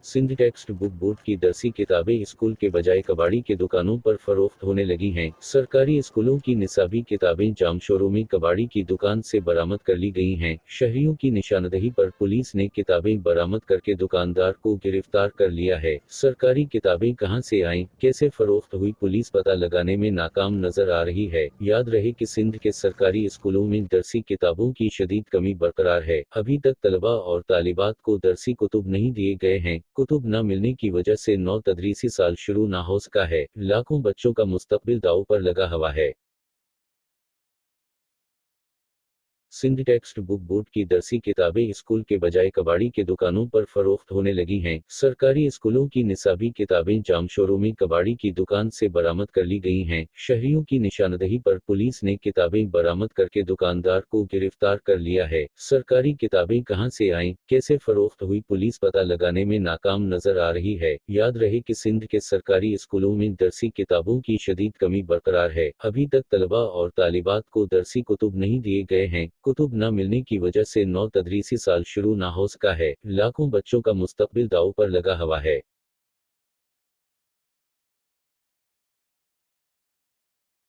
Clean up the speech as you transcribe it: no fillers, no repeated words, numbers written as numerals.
Sindh text book board की दरसी किताबें school के बजाय कबाड़ी के दुकानों पर फरोख्त होने लगी हैं। सरकारी स्कूलों की निसाबी किताबें जामशोरों में कबाड़ी की दुकान से बरामद कर ली गई हैं। शहरियों की निशानदही पर पुलिस ने किताबें बरामद करके दुकानदार को गिरफ्तार कर लिया है। सरकारी किताबें कहां से आईं, कैसे फरोख्त हुई, पुलिस पता लगाने में नाकाम नजर आ रही है। याद रहे कि सिंध के सरकारी स्कूलों में दरसी किताबों की शदीद कमी बरकरार है। अभी तक तलबा और तालिबात को दरसी कुतुब नहीं दिए गए हैं। कुतुब न मिलने की वजह से नौ तदरीसी साल शुरू ना हो सका है। लाखों बच्चों का मुस्तकबिल दांव पर लगा हुआ है। सिंध टेक्स्ट बुक बोर्ड की दरसी किताबें स्कूल के बजाय कबाड़ी के दुकानों पर फरोख्त होने लगी हैं। सरकारी स्कूलों की निसाबी किताबें जामशोरों में कबाड़ी की दुकान से बरामद कर ली गई हैं। शहरियों की निशानदही पर पुलिस ने किताबें बरामद करके दुकानदार को गिरफ्तार कर लिया है। सरकारी किताबें कहां से आईं, कैसे फरोख्त हुई, पुलिस पता लगाने में नाकाम नजर आ रही है। याद रहे कि सिंध के सरकारी स्कूलों में दरसी किताबों की शदीद कमी बरकरार है। अभी तक तलबा और तालिबात को दरसी कुतुब नहीं दिए गए हैं। कुतुब न मिलने की वजह से नौ तदरीसी साल शुरू ना हो सका है। लाखों बच्चों का मुस्तकबिल दांव पर लगा हुआ है।